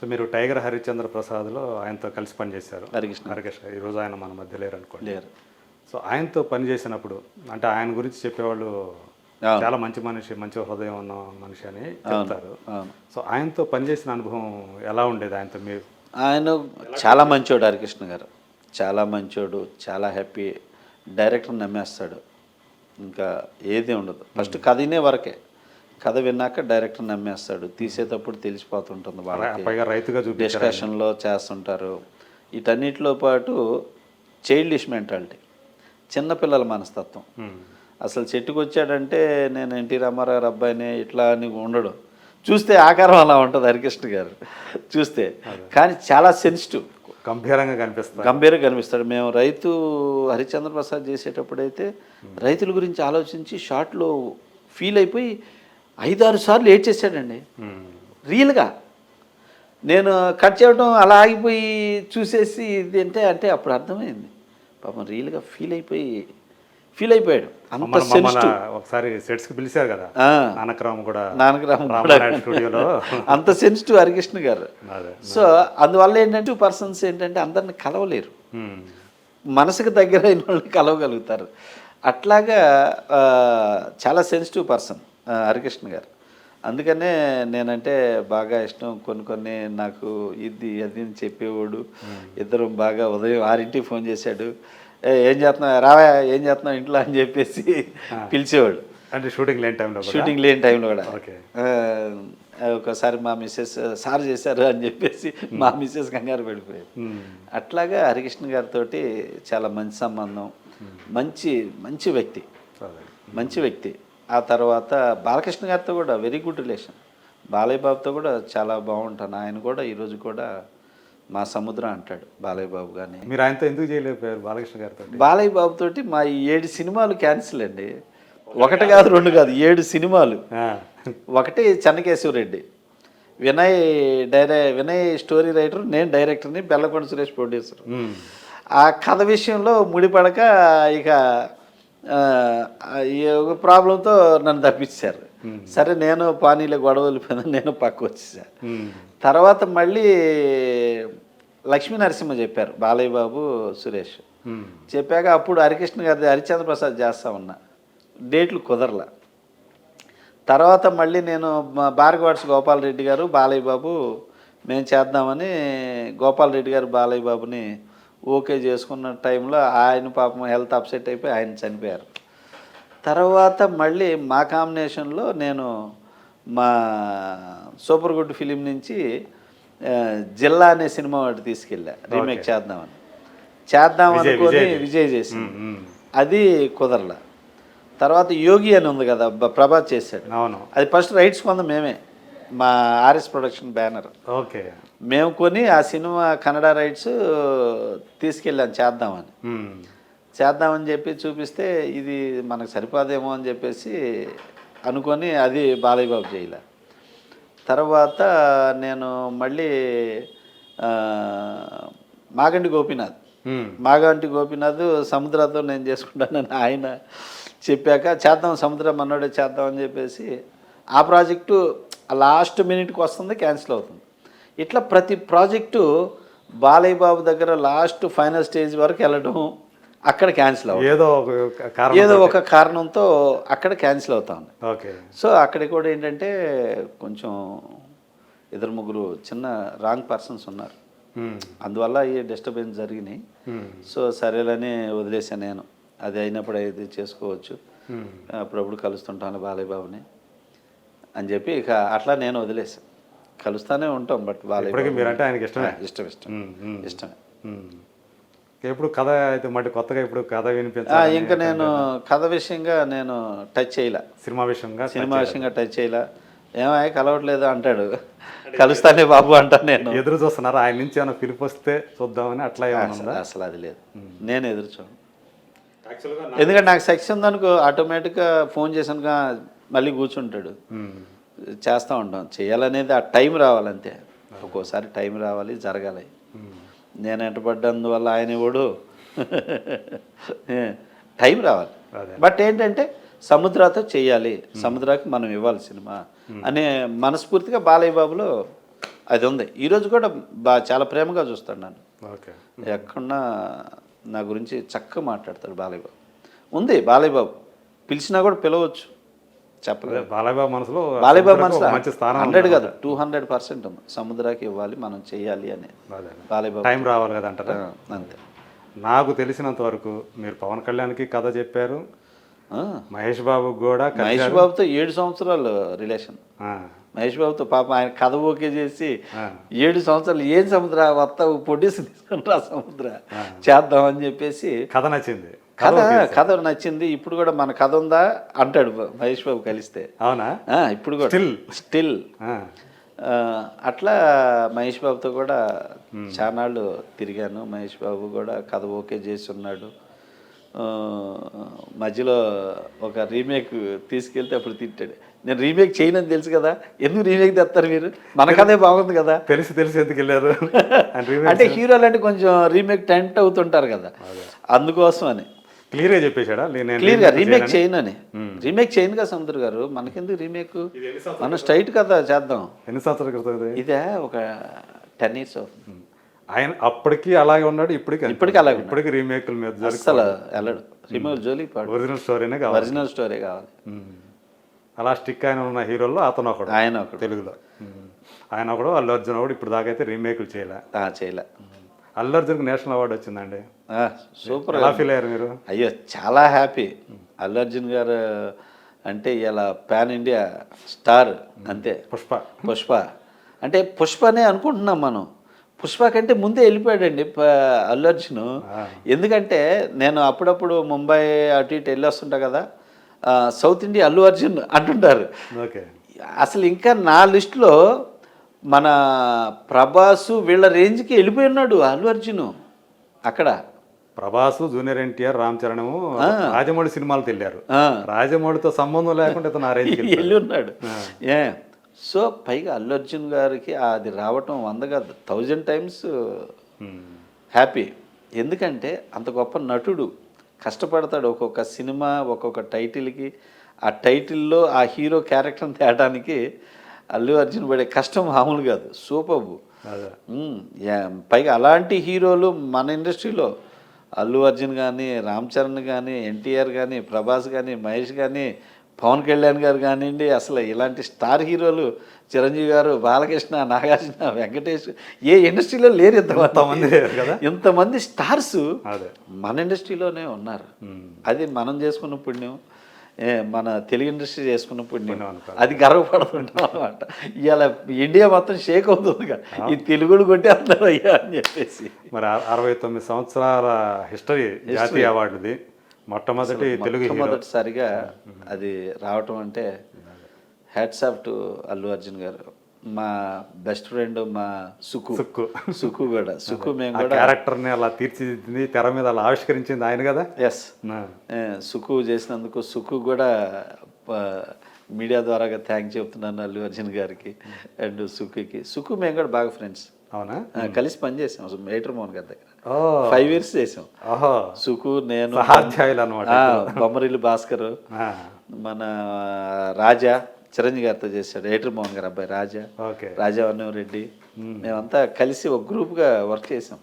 So మీరు tiger Harishchandra ప్రసాద్లో ఆయనతో కలిసి పనిచేశారు. హరికృష్ణ హరికృష్ణ ఈరోజు ఆయన మన మధ్య లేరు అనుకోండి. లేరు. సో ఆయనతో పనిచేసినప్పుడు అంటే ఆయన గురించి చెప్పేవాళ్ళు చాలా మంచి మనిషి, మంచి హృదయం ఉన్న మనిషి అని చెప్తారు. సో ఆయనతో పనిచేసిన అనుభవం ఎలా ఉండేది? ఆయనతో మీరు ఆయన చాలా మంచోడు. హరికృష్ణ గారు చాలా మంచోడు, చాలా హ్యాపీ. డైరెక్టర్ నమ్మేస్తాడు, ఇంకా ఏది ఉండదు. ఫస్ట్ కథ వినే వరకే, కథ విన్నాక డైరెక్టర్ నమ్మేస్తాడు. తీసేటప్పుడు తెలిసిపోతుంటుంది వాళ్ళకి, పైగా రైతుగా డిస్కషన్లో చేస్తుంటారు. వీటన్నిటిలో పాటు చైల్డిష్ మెంటాలిటీ, చిన్నపిల్లల మనస్తత్వం. అసలు చెట్టుకు వచ్చాడంటే నేను ఎన్టీ రామారావు గారు అబ్బాయిని ఇట్లా అని ఉండడు. చూస్తే ఆకారం అలా ఉంటుంది హరికృష్ణ గారు చూస్తే, కానీ చాలా సెన్సిటివ్, గంభీరంగా కనిపిస్తాడు. మేము రైతు హరిశ్చంద్ర ప్రసాద్ చేసేటప్పుడైతే రైతుల గురించి ఆలోచించి షార్ట్లో ఫీల్ అయిపోయి 5-6 సార్లు ఏడ్చేసాడండి రియల్గా. నేను కట్ చేయడం అలా ఆగిపోయి చూసేసి ఇది అంటే అప్పుడు అర్థమైంది పాపం రియల్గా ఫీల్ అయిపోయాడు. అంత సెన్సిటివ్. ఒకసారి సెట్స్కి పిలిచారు కదా నానక్రామ్ కూడా స్టూడియోలో, అంత సెన్సిటివ్ హరికృష్ణ గారు. సో అందువల్ల ఏంటంటే పర్సన్స్ ఏంటంటే అందరిని కలవలేరు, మనసుకు దగ్గర అయిన వాళ్ళని కలవగలుగుతారు. అట్లాగా చాలా సెన్సిటివ్ పర్సన్ హరికృష్ణ గారు. అందుకనే నేనంటే బాగా ఇష్టం. కొన్ని నాకు ఇది అది అని చెప్పేవాడు. ఇద్దరం బాగా ఉదయం 6ంటికి ఫోన్ చేశాడు, ఏం చేస్తున్నావు రావా, ఏం చేస్తున్నావు ఇంట్లో అని చెప్పేసి పిలిచేవాడు. అంటే షూటింగ్ లేని టైంలో కూడా. ఒకసారి మా మిస్సెస్ సార్ చేశారు అని చెప్పేసి మా మిస్సెస్ కంగారు పడిపోయారు. అట్లాగా హరికృష్ణ గారితో చాలా మంచి సంబంధం, మంచి వ్యక్తి. ఆ తర్వాత బాలకృష్ణ గారితో కూడా వెరీ గుడ్ రిలేషన్. బాలయ్య బాబుతో కూడా చాలా బాగుంటాను. ఆయన కూడా ఈరోజు కూడా మా సముద్రం అంటాడు బాలయ్య బాబు. కానీ మీరు ఆయనతో ఎందుకు చేయలేకపోయారు బాలకృష్ణ గారితో? బాలయ్య బాబుతోటి మా 7 సినిమాలు క్యాన్సిల్ అండి. 1 కాదు 2 కాదు 7 సినిమాలు. ఒకటి చెన్నకేశవరెడ్డి, వినయ్ స్టోరీ రైటర్, నేను డైరెక్టర్ని, బెల్లకొండ సురేష్ ప్రొడ్యూసర్. ఆ కథ విషయంలో ముడిపడక ఇక ఒక ప్రాబ్లంతో నన్ను తప్పించారు. సరే నేను పానీలో గొడవలు నేను పక్క వచ్చేసాను. తర్వాత మళ్ళీ లక్ష్మీ నరసింహ చెప్పారు బాలయ్య బాబు సురేష్ చెప్పాక అప్పుడు హరికృష్ణ గారి హరిశ్చంద్ర ప్రసాద్ చేస్తా ఉన్నా, డేట్లు కుదరలా. తర్వాత మళ్ళీ నేను భార్గవాడ్స్ గోపాలరెడ్డి గారు బాలయ్య బాబు మేము చేద్దామని గోపాలరెడ్డి గారు బాలయ్య బాబుని ఓకే చేసుకున్న టైంలో ఆయన పాపం హెల్త్ అప్సెట్ అయిపోయి ఆయన చనిపోయారు. తర్వాత మళ్ళీ మా కాంబినేషన్లో నేను మా సూపర్ గుడ్ ఫిలిం నుంచి జిల్లా అనే సినిమా వాటి తీసుకెళ్ళా, రీమేక్ చేద్దామనుకొని విజయ్ చేసి అది కుదరలా. తర్వాత యోగి అని ఉంది కదా ప్రభాస్ చేశాడు, అది ఫస్ట్ రైట్స్ కొందాం మేమే, మా ఆర్ఎస్ ప్రొడక్షన్ బ్యానర్. ఓకే, మేము కొని ఆ సినిమా కన్నడ రైట్స్ తీసుకెళ్ళాం చేద్దామని చెప్పి చూపిస్తే ఇది మనకు సరిపోదేమో అని చెప్పేసి అనుకొని అది బాలయ్య బాబు చేయలే. తర్వాత నేను మళ్ళీ మాగంటి గోపీనాథ్ సముద్రంతో నేను చేసుకుంటానని ఆయన చెప్పాక సముద్రం అన్నాడే చేద్దామని చెప్పేసి ఆ ప్రాజెక్టు లాస్ట్ మినిట్కి వస్తుంది, క్యాన్సిల్ అవుతుంది. ఇట్లా ప్రతి ప్రాజెక్టు బాలయ్య బాబు దగ్గర లాస్ట్ ఫైనల్ స్టేజ్ వరకు వెళ్ళడం, అక్కడ క్యాన్సిల్ అవుతుంది, ఏదో ఒక కారణంతో అక్కడ క్యాన్సిల్ అవుతా ఉంది. సో అక్కడ కూడా ఏంటంటే కొంచెం 2-3 చిన్న రాంగ్ పర్సన్స్ ఉన్నారు, అందువల్ల ఈ డిస్టర్బెన్స్ జరిగినాయి. సో సరేలని వదిలేసాను నేను, అది అయినప్పుడు అయితే చేసుకోవచ్చు, అప్పుడప్పుడు కలుస్తుంటాను బాలయ్య బాబుని అని చెప్పి ఇక అట్లా నేను వదిలేసాను. కలుస్తానే ఉంటాం, బట్ వాళ్ళకి ఇష్టమే. ఇప్పుడు కథ అయితే మళ్ళీ కొత్తగా ఇప్పుడు కథ వినిపించాలి. ఇంకా నేను కథ విషయంగా నేను టచ్ చేయలే, సినిమా విషయంగా టచ్ చేయలే. ఏమాయ కలవట్లేదు అంటాడు, కలుస్తానే బాబు అంటాను. నేను ఎదురు చూస్తున్నారు ఆయన నుంచి ఏమైనా పిలుపు వస్తే చూద్దామని, అట్లా అసలు అది లేదు, నేను ఎదురు చూడను. ఎందుకంటే నాకు సెక్స్ ఉందనుకో ఆటోమేటిక్గా ఫోన్ చేసానుగా మళ్ళీ కూర్చుంటాడు, చేస్తూ ఉంటాం. చేయాలనేది ఆ టైం రావాలంతే, ఒక్కోసారి టైం రావాలి, జరగాలి. నేను ఎంటపడ్డందువల్ల ఆయన ఇవ్వడు, టైం రావాలి. బట్ ఏంటంటే సముద్రతో చెయ్యాలి, సముద్రాకి మనం ఇవ్వాలి సినిమా అనే మనస్ఫూర్తిగా బాలయ్య బాబులో అది ఉంది. ఈరోజు కూడా చాలా ప్రేమగా చూస్తాడు నన్ను. ఓకే. ఎక్కడున్నా నా గురించి చక్కగా మాట్లాడతాడు బాలయ్య బాబు. ఉంది బాలయ్య బాబు, పిలిచినా కూడా పిలవచ్చు, చెప్పలేదు. బాలయ్య బాబు మనసులో బాలయ్య బాబు సముద్రకు మనసులో ఒక మంచి స్థానం 100 కాదు 200% ఉంది. సముద్రాకి ఇవ్వాలి, మనం చెయ్యాలి అని అదే. బాలయ్య బాబు. టైం రావాలి కదా అంటారా? అంతే. నాకు తెలిసినంత వరకు మీరు పవన్ కళ్యాణ్కి కథ చెప్పారు, ఆ, మహేష్ బాబు కూడా మహేష్ బాబుతో 7 సంవత్సరాలు రిలేషన్. ఆ, మహేష్ బాబుతో పాపం ఆయన కథ ఓకే చేసి ఆ, 7 సంవత్సరాలు ఏం సముద్ర వస్తావు పొడిసి తీసుకుంటా సముద్ర చేద్దామని చెప్పేసి కథ నచ్చింది. కథ నచ్చింది. ఇప్పుడు కూడా మన కథ ఉందా అంటాడు మహేష్ బాబు కలిస్తే. అవునా? ఇప్పుడు కూడా స్టిల్ అట్లా మహేష్ బాబుతో కూడా చానాళ్ళు తిరిగాను. మహేష్ బాబు కూడా కథ ఓకే చేసి ఉన్నాడు. మధ్యలో ఒక రీమేక్ తీసుకెళ్తే అప్పుడు తిట్టాడు. నేను రీమేక్ చేయనని తెలుసు కదా, ఎందుకు రీమేక్ తెస్తారు మీరు, మన కథే బాగుంది కదా. తెలిసి ఎందుకు వెళ్ళారు అంటే హీరోలు అంటే కొంచెం రీమేక్ టెంట్ అవుతుంటారు కదా, అందుకోసం అని క్లియర్గా చెప్పేశాడా? క్లియర్గా రీమేక్ చేయనని. రీమేక్ చేయను కదా సముద్ర గారు, మనకెందుకు రీమేక్, మనం స్ట్రైట్ కదా చేద్దాం. ఎన్ని సంవత్సరాల క్రితం ఇది? ఇదే ఒక 10 years అవుతుంది. ఆయన అప్పటికి అలాగే ఉన్నాడు, ఇప్పటికీ అలాగే ఇప్పటికి రీమేక్ల మీద అసలు వెళ్ళడు. రీమేక్ జోలికి పాడు, ఒరిజినల్ స్టోరీనే కావాలి. ఒరిజినల్ స్టోరీ కావాలి. అలా స్టిక్ ఆయన ఉన్న హీరోల్లో అతను ఒకడు, ఆయన ఒకడు తెలుగులో. ఆయన ఒకడు, అల్లు అర్జున్ ఒకడు. ఇప్పుడు దాకా అయితే రీమేక్లు చేయలే. అల్లు అర్జున్కి నేషనల్ అవార్డు వచ్చిందండి. సూపర్. ఎలా ఫీల్ అయ్యారు మీరు? అయ్యో చాలా హ్యాపీ. అల్లు అర్జున్ గారు అంటే ఇలా పాన్ ఇండియా స్టార్ అంతే. పుష్ప అంటే పుష్పనే అనుకుంటున్నాం మనం. పుష్ప కంటే ముందే వెళ్ళిపోయాడండి అల్లు అర్జున్. ఎందుకంటే నేను అప్పుడప్పుడు ముంబై అటు ఇటు వెళ్ళి వస్తుంటా కదా, సౌత్ ఇండియా అల్లు అర్జున్ అంటుంటారు. అసలు ఇంకా నా లిస్టులో మన ప్రభాసు వీళ్ళ రేంజ్కి వెళ్ళిపోయి ఉన్నాడు అల్లు అర్జున్. అక్కడ ప్రభాసు, జూనియర్ ఎన్టీఆర్, రామ్ చరణ్ రాజమౌళి సినిమాలకు వెళ్ళారు. రాజమౌళితో సంబంధం లేకుండా ఇతను ఆ రేంజ్కి వెళ్ళి ఉన్నాడు. సో పైగా అల్లు అర్జున్ గారికి అది రావటం 100 కాదు 1000 times హ్యాపీ. ఎందుకంటే అంత గొప్ప నటుడు, కష్టపడతాడు. ఒక్కొక్క సినిమా ఒక్కొక్క టైటిల్కి, ఆ టైటిల్లో ఆ హీరో క్యారెక్టర్ని తేయడానికి అల్లు అర్జున్ పడే కష్టం మామూలు కాదు. సూపర్. పైగా అలాంటి హీరోలు మన ఇండస్ట్రీలో అల్లు అర్జున్ కానీ, రామ్ చరణ్ కానీ, ఎన్టీఆర్ కానీ, ప్రభాస్ కానీ, మహేష్ కానీ, పవన్ కళ్యాణ్ గారు కానివ్వండి, అసలు ఇలాంటి స్టార్ హీరోలు చిరంజీవి గారు, బాలకృష్ణ, నాగార్జున, వెంకటేష్ ఏ ఇండస్ట్రీలో లేరు ఇంతమంది స్టార్స్ మన ఇండస్ట్రీలోనే ఉన్నారు. అది మనం చేసుకున్న పుణ్యం, మన తెలుగు ఇండస్ట్రీ చేసుకున్న పుణ్యం, అది గర్వపడుతుంటాం అనమాట. ఇవాళ ఇండియా మొత్తం షేక్ అవుతుంది కదా, ఈ తెలుగుడు కొట్టేస్తున్నారు అయ్యా అని చెప్పేసి. మరి 69 సంవత్సరాల హిస్టరీ జాతీయ అవార్డుది మొట్టమొదటి తెలుగు మొదటిసారిగా అది రావటం అంటే hats off to Allu Arjun గారు. మా బెస్ట్ ఫ్రెండ్ మా సుకు కూడా మేము కూడా క్యారెక్టర్ని అలా తీర్చిదిద్దింది, తెర మీద అలా ఆవిష్కరించింది ఆయన కదా. ఎస్, సుకు చేసినందుకు సుకు కూడా మీడియా ద్వారా థ్యాంక్ చెప్తున్నాను అల్లు అర్జున్ గారికి అండ్ సుకుకి. సుకు మేము కూడా బాగా ఫ్రెండ్స్. అవునా? కలిసి పనిచేసాం మేటర్ మోహన్ గారి దగ్గర 5 years చేసాం. సుకు, నేను, బొమ్మరిల్లు భాస్కర్, మన రాజా చిరంజీవి గారితో చేశాడు, ఏటర్ మోహన్ గారు అబ్బాయి రాజా, రాజావరం రెడ్డి, మేమంతా కలిసి ఒక గ్రూప్గా వర్క్ చేసాం.